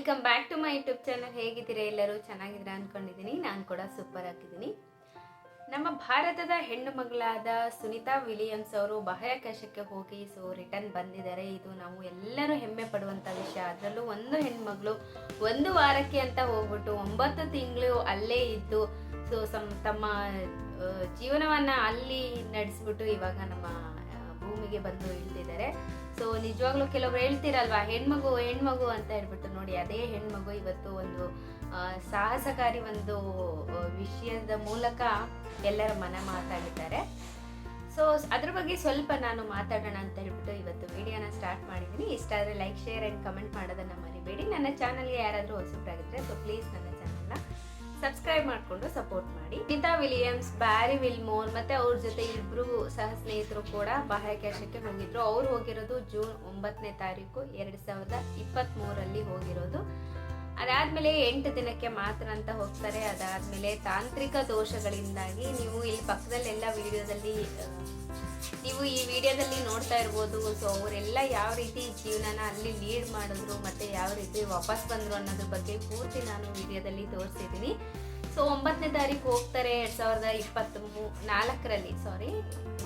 Welcome back to my YouTube channel. ಹೇಗಿದ್ದೀರಾ? ಎಲ್ಲರೂ ಚೆನ್ನಾಗಿದ್ದೀರಾ ಅನ್ಕೊಂಡಿದ್ದೀನಿ. ನಾನು ಕೂಡ ಸೂಪರ್ ಆಗಿದ್ದೀನಿ. ನಮ್ಮ ಭಾರತದ ಹೆಣ್ಣು ಮಗಳಾದ ಸುನಿತಾ ವಿಲಿಯಮ್ಸ್ ಅವರು ಬಾಹ್ಯಾಕಾಶಕ್ಕೆ ಹೋಗಿ ರಿಟರ್ನ್ ಬಂದಿದ್ದಾರೆ. ಇದು ನಾವು ಎಲ್ಲರೂ ಹೆಮ್ಮೆ ಪಡುವಂಥ ವಿಷಯ. ಅದರಲ್ಲೂ ಒಂದು ಹೆಣ್ಮಗಳು 1 ವಾರಕ್ಕೆ ಅಂತ ಹೋಗ್ಬಿಟ್ಟು 9 ತಿಂಗಳು ಅಲ್ಲೇ ಇದ್ದು ತಮ್ಮ ಜೀವನವನ್ನ ಅಲ್ಲಿ ನಡೆಸ್ಬಿಟ್ಟು ಇವಾಗ ನಮ್ಮ ಭೂಮಿಗೆ ಬಂದು ಇಳಿದಿದ್ದಾರೆ. ನಿಜವಾಗ್ಲೂ ಕೆಲವರು ಹೇಳ್ತಿರಲ್ವಾ, ಹೆಣ್ಮಗು ಅಂತ ಹೇಳ್ಬಿಟ್ಟು, ನೋಡಿ ಅದೇ ಹೆಣ್ಮಗು ಇವತ್ತು ಒಂದು ಸಾಹಸಕಾರಿ ಒಂದು ವಿಷಯದ ಮೂಲಕ ಎಲ್ಲರ ಮನ ಮಾತಾಡಿದ್ದಾರೆ. ಅದ್ರ ಬಗ್ಗೆ ಸ್ವಲ್ಪ ನಾನು ಮಾತಾಡೋಣ ಅಂತ ಹೇಳ್ಬಿಟ್ಟು ಇವತ್ತು ವಿಡಿಯೋನ ಸ್ಟಾರ್ಟ್ ಮಾಡಿದ್ದೀನಿ. ಇಷ್ಟ ಆದರೆ ಲೈಕ್, ಶೇರ್ ಆ್ಯಂಡ್ ಕಮೆಂಟ್ ಮಾಡೋದನ್ನ ಮರಿಬೇಡಿ. ನನ್ನ ಚಾನಲ್ಗೆ ಯಾರಾದರೂ ಹೊಸಬ್ರಾಗಿದ್ರೆ ಪ್ಲೀಸ್ ನನ್ನ ಚಾನಲ್ನ ಸಬ್ಸ್ಕ್ರೈಬ್ ಮಾಡಿಕೊಂಡು ಸಪೋರ್ಟ್ ಮಾಡಿ. ಸುನಿತಾ ವಿಲಿಯಮ್ಸ್, ಬ್ಯಾರಿ ವಿಲ್ಮೋರ್ ಮತ್ತೆ ಅವ್ರ ಜೊತೆ ಇಬ್ರು ಸಹ ಸ್ನೇಹಿತರು ಕೂಡ ಬಾಹ್ಯಾಕಾಶಕ್ಕೆ ಹೋಗಿದ್ರು. ಅವ್ರು ಹೋಗಿರೋದು ಜೂನ್ 9ನೇ ತಾರೀಕು 2023 ಹೋಗಿರೋದು. ಅದಾದ್ಮೇಲೆ 8 ದಿನಕ್ಕೆ ಮಾತ್ರ ಅಂತ ಹೋಗ್ತಾರೆ. ಅದಾದ್ಮೇಲೆ ತಾಂತ್ರಿಕ ದೋಷಗಳಿಂದಾಗಿ ನೀವು ಇಲ್ಲಿ ಪಕ್ಕದಲ್ಲೆಲ್ಲ ನೀವು ಈ ವಿಡಿಯೋದಲ್ಲಿ ನೋಡ್ತಾ ಇರ್ಬೋದು. ಅವರೆಲ್ಲ ಯಾವ ರೀತಿ ಜೀವನನ ಅಲ್ಲಿ ಲೀಡ್ ಮಾಡಿದ್ರು ಮತ್ತೆ ಯಾವ ರೀತಿ ವಾಪಸ್ ಬಂದ್ರು ಅನ್ನೋದ್ರ ಬಗ್ಗೆ ಪೂರ್ತಿ ನಾನು ವಿಡಿಯೋದಲ್ಲಿ ತೋರಿಸಿದ್ದೀನಿ. 9ನೇ ತಾರೀಕು ಹೋಗ್ತಾರೆ 2024ರಲ್ಲಿ,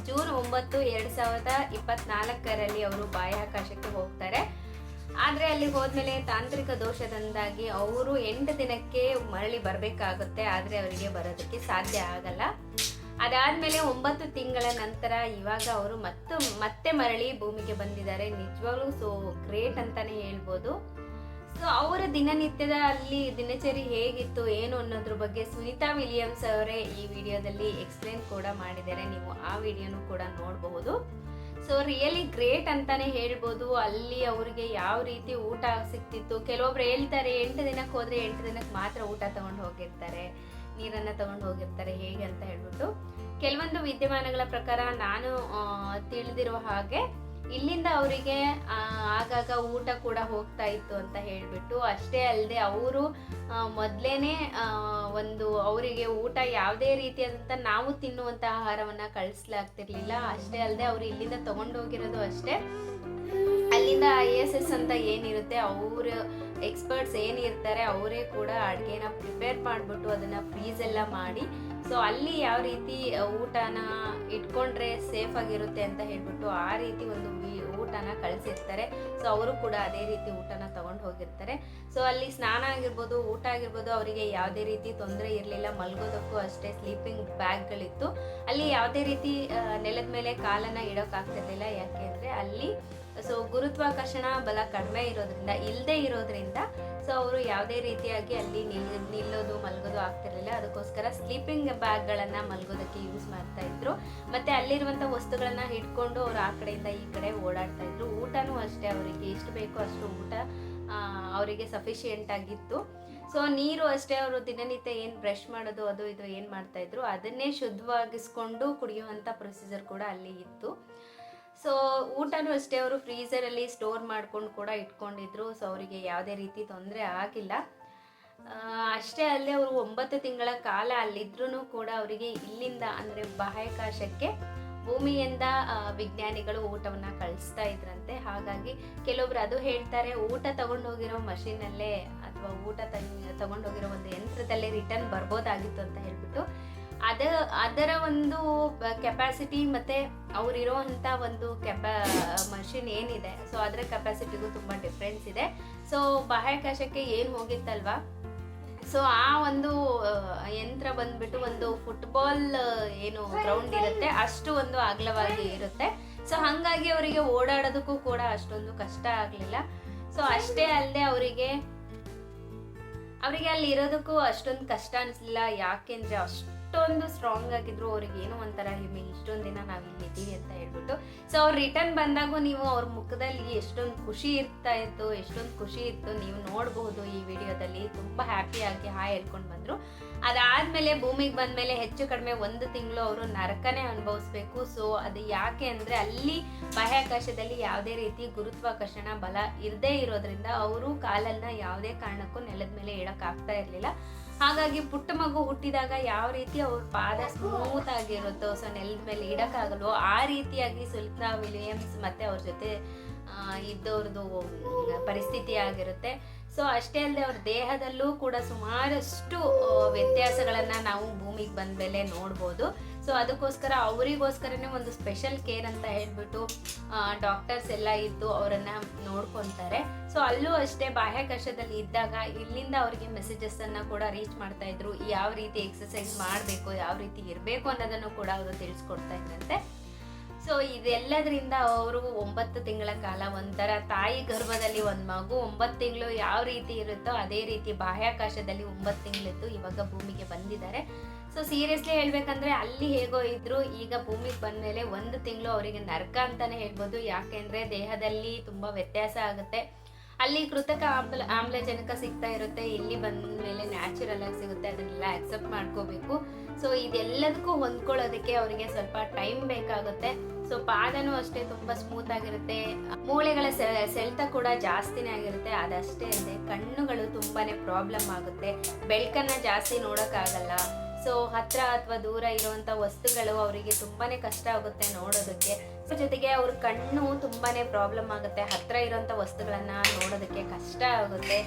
ಜೂನ್ 9, 2024ರಲ್ಲಿ ಅವರು ಬಾಹ್ಯಾಕಾಶಕ್ಕೆ ಹೋಗ್ತಾರೆ. ಆದ್ರೆ ಅಲ್ಲಿ ಹೋದ್ಮೇಲೆ ತಾಂತ್ರಿಕ ದೋಷದಿಂದಾಗಿ ಅವರು 8 ದಿನಕ್ಕೆ ಮರಳಿ ಬರ್ಬೇಕಾಗುತ್ತೆ. ಆದ್ರೆ ಅವರಿಗೆ ಬರೋದಕ್ಕೆ ಸಾಧ್ಯ ಆಗಲ್ಲ. ಅದಾದ್ಮೇಲೆ 9 ತಿಂಗಳ ನಂತರ ಇವಾಗ ಅವರು ಮತ್ತೆ ಮರಳಿ ಭೂಮಿಗೆ ಬಂದಿದ್ದಾರೆ. ನಿಜವಾಗ್ಲೂ ಗ್ರೇಟ್ ಅಂತಾನೆ ಹೇಳ್ಬೋದು. ಅವರ ದಿನನಿತ್ಯದ ಅಲ್ಲಿ ದಿನಚರಿ ಹೇಗಿತ್ತು ಏನು ಅನ್ನೋದ್ರ ಬಗ್ಗೆ ಸುನಿತಾ ವಿಲಿಯಮ್ಸ್ ಅವರೇ ಈ ವಿಡಿಯೋದಲ್ಲಿ ಎಕ್ಸ್ಪ್ಲೇನ್ ಕೂಡ ಮಾಡಿದ್ದಾರೆ. ನೀವು ಆ ವಿಡಿಯೋನು ಕೂಡ ನೋಡಬಹುದು. ರಿಯಲಿ ಗ್ರೇಟ್ ಅಂತಾನೆ ಹೇಳ್ಬೋದು. ಅಲ್ಲಿ ಅವರಿಗೆ ಯಾವ ರೀತಿ ಊಟ ಸಿಕ್ತಿತ್ತು. ಕೆಲವೊಬ್ರು ಹೇಳ್ತಾರೆ 8 ದಿನಕ್ಕೆ ಹೋದ್ರೆ 8 ದಿನಕ್ಕೆ ಮಾತ್ರ ಊಟ ತಗೊಂಡು ಹೋಗಿರ್ತಾರೆ, ನೀರನ್ನ ತಗೊಂಡು ಹೋಗಿರ್ತಾರೆ, ಹೇಗೆ ಅಂತ ಹೇಳ್ಬಿಟ್ಟು. ಕೆಲವೊಂದು ವಿದ್ಯಮಾನಗಳ ಪ್ರಕಾರ ನಾನು ತಿಳಿದಿರುವ ಹಾಗೆ ಇಲ್ಲಿಂದ ಅವರಿಗೆ ಆಗಾಗ ಊಟ ಕೂಡ ಹೋಗ್ತಾ ಇತ್ತು ಅಂತ ಹೇಳ್ಬಿಟ್ಟು. ಅಷ್ಟೇ ಅಲ್ಲದೆ ಅವರು ಮೊದಲೇನೆ ಅವರಿಗೆ ಊಟ ಯಾವುದೇ ರೀತಿಯಾದಂಥ ನಾವು ತಿನ್ನುವಂಥ ಆಹಾರವನ್ನ ಕಳಿಸ್ಲಾಗ್ತಿರ್ಲಿಲ್ಲ. ಅಷ್ಟೇ ಅಲ್ಲದೆ ಅವರು ಇಲ್ಲಿಂದ ತಗೊಂಡೋಗಿರೋದು ಅಷ್ಟೇ. ಅಲ್ಲಿಂದ ISS ಅಂತ ಏನಿರುತ್ತೆ, ಅವ್ರ ಎಕ್ಸ್ಪರ್ಟ್ಸ್ ಏನಿರ್ತಾರೆ ಅವರೇ ಕೂಡ ಅಡುಗೆನ ಪ್ರಿಪೇರ್ ಮಾಡಿಬಿಟ್ಟು ಅದನ್ನ ಫ್ರೀಸ್ ಎಲ್ಲ ಮಾಡಿ ಅಲ್ಲಿ ಯಾವ ರೀತಿ ಊಟನ ಇಟ್ಕೊಂಡ್ರೆ ಸೇಫ್ ಆಗಿರುತ್ತೆ ಅಂತ ಹೇಳ್ಬಿಟ್ಟು ಆ ರೀತಿ ಒಂದು ಊಟನ ಕಳಿಸಿರ್ತಾರೆ. ಅವರು ಕೂಡ ಅದೇ ರೀತಿ ಊಟನ ತಗೊಂಡು ಹೋಗಿರ್ತಾರೆ. ಅಲ್ಲಿ ಸ್ನಾನ ಆಗಿರ್ಬೋದು, ಊಟ ಆಗಿರ್ಬೋದು, ಅವರಿಗೆ ಯಾವುದೇ ರೀತಿ ತೊಂದರೆ ಇರಲಿಲ್ಲ. ಮಲ್ಗೋದಕ್ಕೂ ಅಷ್ಟೇ ಸ್ಲೀಪಿಂಗ್ ಬ್ಯಾಗ್ಗಳಿತ್ತು. ಅಲ್ಲಿ ಯಾವುದೇ ರೀತಿ ನೆಲದ ಮೇಲೆ ಕಾಲನ್ನ ಇಡೋಕ್ಕಾಗ್ತಿರ್ಲಿಲ್ಲ. ಯಾಕೆ ಅಂದರೆ ಅಲ್ಲಿ ಗುರುತ್ವಾಕರ್ಷಣ ಬಲ ಕಡಿಮೆ ಇಲ್ಲದೆ ಇರೋದ್ರಿಂದ ಅವರು ಯಾವುದೇ ರೀತಿಯಾಗಿ ಅಲ್ಲಿ ನಿಲ್ಲೋದು ಮಲ್ಗೋದು ಆಗ್ತಿರ್ಲಿಲ್ಲ. ಅದಕ್ಕೋಸ್ಕರ ಸ್ಲೀಪಿಂಗ್ ಬ್ಯಾಗ್ಗಳನ್ನ ಮಲ್ಗೋದಕ್ಕೆ ಯೂಸ್ ಮಾಡ್ತಾ ಇದ್ರು. ಮತ್ತೆ ಅಲ್ಲಿರುವಂಥ ವಸ್ತುಗಳನ್ನ ಇಟ್ಕೊಂಡು ಅವರು ಆ ಕಡೆಯಿಂದ ಈ ಕಡೆ ಓಡಾಡ್ತಾ ಇದ್ರು. ಊಟನೂ ಅಷ್ಟೇ, ಅವರಿಗೆ ಎಷ್ಟು ಬೇಕೋ ಅಷ್ಟು ಊಟ ಅವರಿಗೆ ಸಫಿಷಿಯೆಂಟ್ ಆಗಿತ್ತು. ನೀರು ಅಷ್ಟೇ, ಅವರು ದಿನನಿತ್ಯ ಏನು ಬ್ರಷ್ ಮಾಡೋದು ಅದು ಇದು ಏನು ಮಾಡ್ತಾ ಇದ್ರು ಅದನ್ನೇ ಶುದ್ಧವಾಗಿಸ್ಕೊಂಡು ಕುಡಿಯುವಂಥ ಪ್ರೊಸೀಜರ್ ಕೂಡ ಅಲ್ಲಿ ಇತ್ತು. ಊಟನೂ ಅಷ್ಟೇ ಅವರು ಫ್ರೀಸರಲ್ಲಿ ಸ್ಟೋರ್ ಮಾಡ್ಕೊಂಡು ಕೂಡ ಇಟ್ಕೊಂಡಿದ್ರು. ಅವರಿಗೆ ಯಾವುದೇ ರೀತಿ ತೊಂದರೆ ಆಗಿಲ್ಲ. ಅಷ್ಟೇ ಅಲ್ಲದೆ ಅವರು 9 ತಿಂಗಳ ಕಾಲ ಅಲ್ಲಿದ್ರೂ ಕೂಡ ಅವರಿಗೆ ಇಲ್ಲಿಂದ ಅಂದರೆ ಬಾಹ್ಯಾಕಾಶಕ್ಕೆ ಭೂಮಿಯಿಂದ ವಿಜ್ಞಾನಿಗಳು ಊಟವನ್ನ ಕಳಿಸ್ತಾ ಇದ್ರಂತೆ. ಹಾಗಾಗಿ ಕೆಲವೊಬ್ರು ಅದು ಹೇಳ್ತಾರೆ, ಊಟ ತಗೊಂಡೋಗಿರೋ ಮಷೀನಲ್ಲೇ ಅಥವಾ ಊಟ ತಗೊಂಡೋಗಿರೋ ಒಂದು ಯಂತ್ರದಲ್ಲೇ ರಿಟರ್ನ್ ಬರ್ಬೋದಾಗಿತ್ತು ಅಂತ ಹೇಳ್ಬಿಟ್ಟು. ಅದರ ಒಂದು ಕೆಪಾಸಿಟಿ ಮತ್ತೆ ಅವರಿರುವಂಥ ಒಂದು ಮಷಿನ್ ಏನಿದೆ ಅದರ ಕೆಪಾಸಿಟಿಗೂ ತುಂಬ ಡಿಫ್ರೆನ್ಸ್ ಇದೆ. ಬಾಹ್ಯಾಕಾಶಕ್ಕೆ ಏನು ಹೋಗಿತ್ತಲ್ವಾ, ಆ ಒಂದು ಯಂತ್ರ ಬಂದ್ಬಿಟ್ಟು ಒಂದು ಫುಟ್ಬಾಲ್ ಏನು ಗ್ರೌಂಡ್ ಇರುತ್ತೆ ಅಷ್ಟು ಒಂದು ಅಗಲವಾಗಿ ಇರುತ್ತೆ. ಹಾಗಾಗಿ ಅವರಿಗೆ ಓಡಾಡೋದಕ್ಕೂ ಕೂಡ ಅಷ್ಟೊಂದು ಕಷ್ಟ ಆಗಲಿಲ್ಲ. ಅಷ್ಟೇ ಅಲ್ಲದೆ ಅವರಿಗೆ ಅಲ್ಲಿ ಇರೋದಕ್ಕೂ ಅಷ್ಟೊಂದು ಕಷ್ಟ ಅನಿಸ್ಲಿಲ್ಲ. ಯಾಕೆಂದ್ರೆ ಅಷ್ಟೊಂದು ಸ್ಟ್ರಾಂಗ್ ಆಗಿದ್ರು. ಅವ್ರಿಗೆ ಏನೋ ಒಂಥರ ಹೆಮ್ಮೆ, ಇಷ್ಟೊಂದು ದಿನ ನಾವು ಇಲ್ಲಿದ್ದೀವಿ ಅಂತ ಹೇಳ್ಬಿಟ್ಟು. ಅವ್ರು ರಿಟರ್ನ್ ಬಂದಾಗೂ ನೀವು ಅವ್ರ ಮುಖದಲ್ಲಿ ಎಷ್ಟೊಂದು ಖುಷಿ ಇತ್ತು ನೀವು ನೋಡಬಹುದು ಈ ವಿಡಿಯೋದಲ್ಲಿ. ತುಂಬಾ ಹ್ಯಾಪಿಯಾಗಿ ಹಾಯ್ ಹೇಳ್ಕೊಂಡು ಬಂದ್ರು. ಅದಾದ್ಮೇಲೆ ಭೂಮಿಗೆ ಬಂದ್ಮೇಲೆ ಹೆಚ್ಚು ಕಡಿಮೆ 1 ತಿಂಗಳು ಅವರು ನರಕನೇ ಅನುಭವಿಸ್ಬೇಕು. ಅದು ಯಾಕೆ ಅಂದ್ರೆ ಅಲ್ಲಿ ಬಾಹ್ಯಾಕಾಶದಲ್ಲಿ ಯಾವುದೇ ರೀತಿ ಗುರುತ್ವಾಕರ್ಷಣ ಬಲ ಇರದೇ ಇರೋದ್ರಿಂದ ಅವರು ಕಾಲನ್ನ ಯಾವುದೇ ಕಾರಣಕ್ಕೂ ನೆಲದ ಮೇಲೆ ಇಡಕ್ ಆಗ್ತಾ ಇರ್ಲಿಲ್ಲ. ಹಾಗಾಗಿ ಪುಟ್ಟ ಮಗು ಹುಟ್ಟಿದಾಗ ಯಾವ ರೀತಿ ಅವ್ರ ಪಾದ ಸ್ಮೂತ್ ಆಗಿರುತ್ತೋ ನೆಲದ ಮೇಲೆ ಇಡಕ್ಕಾಗಲ್ವೋ ಆ ರೀತಿಯಾಗಿ ಸುನಿತಾ ವಿಲಿಯಮ್ಸ್ ಮತ್ತೆ ಅವ್ರ ಜೊತೆ ಇದ್ದವ್ರದ್ದು ಪರಿಸ್ಥಿತಿ ಆಗಿರುತ್ತೆ. ಸೊ ಅಷ್ಟೇ ಅಲ್ಲದೆ ಅವ್ರ ದೇಹದಲ್ಲೂ ಕೂಡ ಸುಮಾರಷ್ಟು ವ್ಯತ್ಯಾಸಗಳನ್ನ ನಾವು ಭೂಮಿಗೆ ಬಂದ ಮೇಲೆ ನೋಡ್ಬೋದು. ಸೊ ಅದಕ್ಕೋಸ್ಕರ ಅವರಿಗೋಸ್ಕರನೇ ಒಂದು ಸ್ಪೆಷಲ್ ಕೇರ್ ಅಂತ ಹೇಳ್ಬಿಟ್ಟು ಡಾಕ್ಟರ್ಸ್ ಎಲ್ಲ ಇದ್ದು ಅವರನ್ನ ನೋಡ್ಕೊತಾರೆ. ಸೊ ಅಲ್ಲೂ ಅಷ್ಟೇ ಬಾಹ್ಯಾಕಾಶದಲ್ಲಿ ಇದ್ದಾಗ ಇಲ್ಲಿಂದ ಅವರಿಗೆ ಮೆಸೇಜಸ್ ಅನ್ನ ಕೂಡ ರೀಚ್ ಮಾಡ್ತಾ ಇದ್ರು. ಯಾವ ರೀತಿ ಎಕ್ಸರ್ಸೈಸ್ ಮಾಡಬೇಕು, ಯಾವ ರೀತಿ ಇರಬೇಕು ಅನ್ನೋದನ್ನು ಕೂಡ ಅವರು ತಿಳಿಸ್ಕೊಡ್ತಾ ಇದ್ರಂತೆ. ಸೊ ಇದೆಲ್ಲದರಿಂದ ಅವರು 9 ತಿಂಗಳ ಕಾಲ ಒಂಥರ ತಾಯಿ ಗರ್ಭದಲ್ಲಿ ಒಂದು ಮಗು 9 ತಿಂಗಳು ಯಾವ ರೀತಿ ಇರುತ್ತೋ ಅದೇ ರೀತಿ ಬಾಹ್ಯಾಕಾಶದಲ್ಲಿ 9 ತಿಂಗಳಿದ್ದು ಇವಾಗ ಭೂಮಿಗೆ ಬಂದಿದ್ದಾರೆ. ಸೊ ಸೀರಿಯಸ್ಲಿ ಹೇಳ್ಬೇಕಂದ್ರೆ ಅಲ್ಲಿ ಹೇಗೋ ಇದ್ರು, ಈಗ ಭೂಮಿಗೆ ಬಂದ್ಮೇಲೆ 1 ತಿಂಗಳು ಅವರಿಗೆ ನರಕ ಅಂತಾನೆ ಹೇಳ್ಬೋದು. ಯಾಕೆಂದ್ರೆ ದೇಹದಲ್ಲಿ ತುಂಬಾ ವ್ಯತ್ಯಾಸ ಆಗುತ್ತೆ. ಅಲ್ಲಿ ಕೃತಕ ಆಮ್ಲಜನಕ ಸಿಗ್ತಾ ಇರುತ್ತೆ, ಇಲ್ಲಿ ಬಂದ ಮೇಲೆ ನ್ಯಾಚುರಲ್ ಆಗಿ ಸಿಗುತ್ತೆ, ಅದನ್ನೆಲ್ಲ ಅಕ್ಸೆಪ್ಟ್ ಮಾಡ್ಕೋಬೇಕು. ಸೊ ಇದೆಲ್ಲದಕ್ಕೂ ಹೊಂದ್ಕೊಳ್ಳೋದಕ್ಕೆ ಅವರಿಗೆ ಸ್ವಲ್ಪ ಟೈಮ್ ಬೇಕಾಗುತ್ತೆ. ಸೊ ಪಾದನೂ ಅಷ್ಟೇ ತುಂಬಾ ಸ್ಮೂತ್ ಆಗಿರುತ್ತೆ, ಮೂಳೆಗಳ ಸೆಳೆತ ಕೂಡ ಜಾಸ್ತಿನೇ ಆಗಿರುತ್ತೆ. ಅದಷ್ಟೇ ಅಲ್ಲದೆ ಕಣ್ಣುಗಳು ತುಂಬಾನೇ ಪ್ರಾಬ್ಲಮ್ ಆಗುತ್ತೆ, ಬೆಳಕನ್ನ ಜಾಸ್ತಿ ನೋಡೋಕ್ಕಾಗಲ್ಲ. ಸೊ ಹತ್ರ ಅಥವಾ ದೂರ ಇರುವಂತ ವಸ್ತುಗಳು ಅವರಿಗೆ ತುಂಬಾನೇ ಕಷ್ಟ ಆಗುತ್ತೆ ನೋಡೋದಕ್ಕೆ. ಜೊತೆಗೆ ಅವ್ರ ಕಣ್ಣು ತುಂಬಾನೇ ಪ್ರಾಬ್ಲಮ್ ಆಗುತ್ತೆ, ಹತ್ರ ಇರುವಂತ ವಸ್ತುಗಳನ್ನ ನೋಡೋದಕ್ಕೆ ಕಷ್ಟ ಆಗುತ್ತೆ.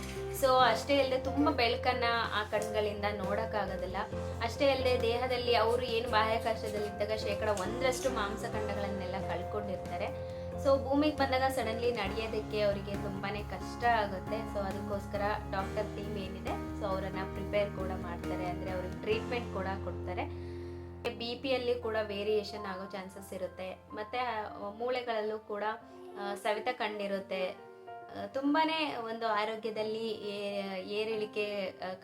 ಸೊ ಅಷ್ಟೇ ಅಲ್ಲದೆ ತುಂಬಾ ಬೆಳಕನ್ನ ಆ ಕಣ್ಗಳಿಂದ ನೋಡಕ್ಕಾಗೋದಿಲ್ಲ. ಅಷ್ಟೇ ಅಲ್ಲದೆ ದೇಹದಲ್ಲಿ ಅವರು ಏನು ಬಾಹ್ಯಾಕಾಶದಲ್ಲಿ ಇದ್ದಾಗ 1% ಮಾಂಸಖಂಡಗಳನ್ನೆಲ್ಲ ಕಳ್ಕೊಂಡಿರ್ತಾರೆ. ಸೊ ಭೂಮಿಗೆ ಬಂದಾಗ ಸಡನ್ಲಿ ನಡೆಯೋದಕ್ಕೆ ಅವರಿಗೆ ತುಂಬಾನೇ ಕಷ್ಟ ಆಗುತ್ತೆ. ಸೊ ಅದಕ್ಕೋಸ್ಕರ ಡಾಕ್ಟರ್ ಟೀಮ್ ಏನಿದೆ ಸೊ ಅವರನ್ನ ಪ್ರಿಪೇರ್ ಕೂಡ ಮಾಡ್ತಾರೆ, ಅಂದ್ರೆ ಅವ್ರಿಗೆ ಟ್ರೀಟ್ಮೆಂಟ್ ಕೂಡ ಕೊಡ್ತಾರೆ. BP ಅಲ್ಲಿ ಕೂಡ ವೇರಿಯೇಷನ್ ಆಗೋ ಚಾನ್ಸಸ್ ಇರುತ್ತೆ, ಮತ್ತೆ ಮೂಳೆಗಳಲ್ಲೂ ಕೂಡ ಸವೆತ ಕಂಡಿರುತ್ತೆ. ತುಂಬಾನೇ ಒಂದು ಆರೋಗ್ಯದಲ್ಲಿ ಏರಿಳಿಕೆ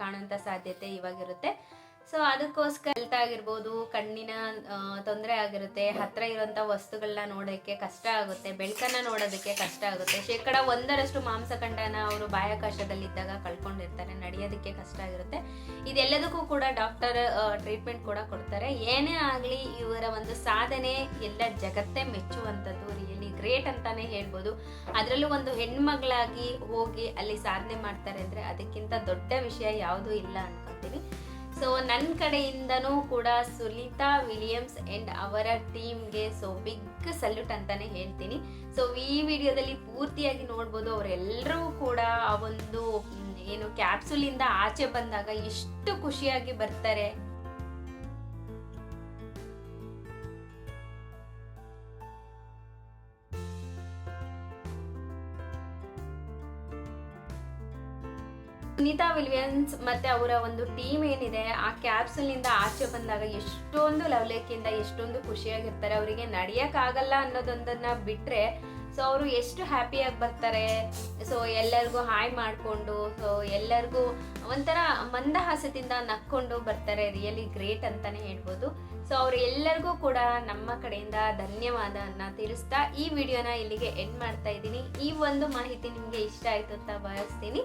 ಕಾಣುವಂತ ಸಾಧ್ಯತೆ ಇವಾಗಿರುತ್ತೆ. ಸೊ ಅದಕ್ಕೋಸ್ಕರ ಹೆಲ್ತ್ ಆಗಿರ್ಬೋದು, ಕಣ್ಣಿನ ತೊಂದರೆ ಆಗಿರುತ್ತೆ, ಹತ್ರ ಇರುವಂತ ವಸ್ತುಗಳನ್ನ ನೋಡೋಕ್ಕೆ ಕಷ್ಟ ಆಗುತ್ತೆ, ಬೆಳಕನ್ನ ನೋಡೋದಕ್ಕೆ ಕಷ್ಟ ಆಗುತ್ತೆ. 1% ಮಾಂಸಖಂಡನ ಅವರು ಬಾಹ್ಯಾಕಾಶದಲ್ಲಿದ್ದಾಗ ಕಳ್ಕೊಂಡಿರ್ತಾರೆ, ನಡೆಯೋದಕ್ಕೆ ಕಷ್ಟ ಆಗಿರುತ್ತೆ. ಇದೆಲ್ಲದಕ್ಕೂ ಕೂಡ ಡಾಕ್ಟರ್ ಟ್ರೀಟ್ಮೆಂಟ್ ಕೂಡ ಕೊಡ್ತಾರೆ. ಏನೇ ಆಗಲಿ ಇವರ ಒಂದು ಸಾಧನೆ ಎಲ್ಲ ಜಗತ್ತೇ ಮೆಚ್ಚುವಂಥದ್ದು, ರಿಯಲಿ ಗ್ರೇಟ್ ಅಂತಾನೆ ಹೇಳ್ಬೋದು. ಅದರಲ್ಲೂ ಒಂದು ಹೆಣ್ಮಗಳಾಗಿ ಹೋಗಿ ಅಲ್ಲಿ ಸಾಧನೆ ಮಾಡ್ತಾರೆ ಅಂದ್ರೆ ಅದಕ್ಕಿಂತ ದೊಡ್ಡ ವಿಷಯ ಯಾವುದೂ ಇಲ್ಲ ಅನ್ಕೊಂತೀನಿ. ಸೊ ನನ್ನ ಕಡೆಯಿಂದನೂ ಕೂಡ ಸುನೀತಾ ವಿಲಿಯಮ್ಸ್ ಅಂಡ್ ಅವರ ಟೀಮ್ಗೆ ಸೊ ಬಿಗ್ ಸಲ್ಯೂಟ್ ಅಂತಾನೆ ಹೇಳ್ತೀನಿ. ಸೊ ಈ ವಿಡಿಯೋದಲ್ಲಿ ಪೂರ್ತಿಯಾಗಿ ನೋಡ್ಬೋದು, ಅವರೆಲ್ಲರೂ ಕೂಡ ಆ ಒಂದು ಏನು ಕ್ಯಾಪ್ಸೂಲ್ ಇಂದ ಆಚೆ ಬಂದಾಗ ಎಷ್ಟು ಖುಷಿಯಾಗಿ ಬರ್ತಾರೆ. ಸುನೀತಾ ವಿಲಿಯಮ್ಸ್ ಮತ್ತೆ ಅವರ ಒಂದು ಟೀಮ್ ಏನಿದೆ ಆ ಕ್ಯಾಪ್ಸೂಲ್ ನಿಂದ ಆಚೆ ಬಂದಾಗ ಎಷ್ಟೊಂದು ಲವಲೇಕಿಯಿಂದ ಎಷ್ಟೊಂದು ಖುಷಿಯಾಗಿರ್ತಾರೆ. ಅವರಿಗೆ ನಡೆಯಕ್ಕಾಗಲ್ಲ ಅನ್ನೋದೊಂದನ್ನ ಬಿಟ್ರೆ ಸೊ ಅವರು ಎಷ್ಟು ಹ್ಯಾಪಿಯಾಗಿ ಬರ್ತಾರೆ. ಸೊ ಎಲ್ಲರಿಗೂ ಹಾಯ್ ಮಾಡಿಕೊಂಡು, ಸೊ ಎಲ್ಲರಿಗೂ ಒಂಥರ ಮಂದಹಾಸದಿಂದ ನಕ್ಕೊಂಡು ಬರ್ತಾರೆ. ರಿಯಲಿ ಗ್ರೇಟ್ ಅಂತಾನೆ ಹೇಳ್ಬೋದು. ಸೊ ಅವ್ರು ಎಲ್ಲರಿಗೂ ಕೂಡ ನಮ್ಮ ಕಡೆಯಿಂದ ಧನ್ಯವಾದನ ತಿಳಿಸ್ತಾ ಈ ವಿಡಿಯೋನ ಇಲ್ಲಿಗೆ ಎಂಡ್ ಮಾಡ್ತಾ ಇದ್ದೀನಿ. ಈ ಒಂದು ಮಾಹಿತಿ ನಿಮಗೆ ಇಷ್ಟ ಆಯ್ತು ಅಂತ ಭಾವಿಸ್ತೀನಿ.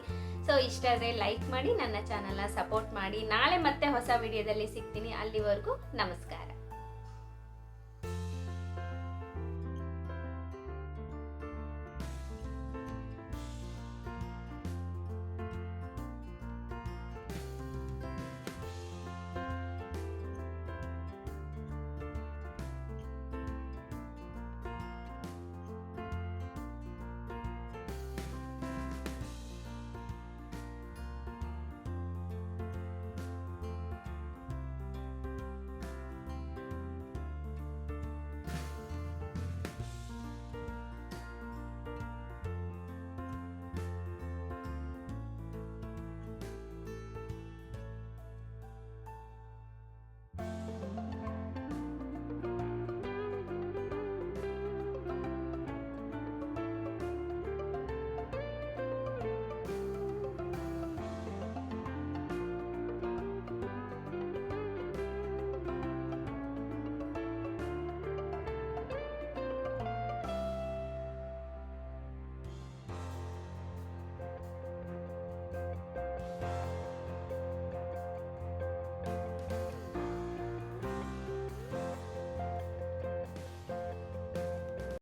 ಸೊ ಇಷ್ಟ ಆದರೆ ಲೈಕ್ ಮಾಡಿ, ನನ್ನ ಚಾನಲ್ನ ಸಪೋರ್ಟ್ ಮಾಡಿ. ನಾಳೆ ಮತ್ತೆ ಹೊಸ ವಿಡಿಯೋದಲ್ಲಿ ಸಿಗ್ತೀನಿ. ಅಲ್ಲಿವರೆಗೂ ನಮಸ್ಕಾರ.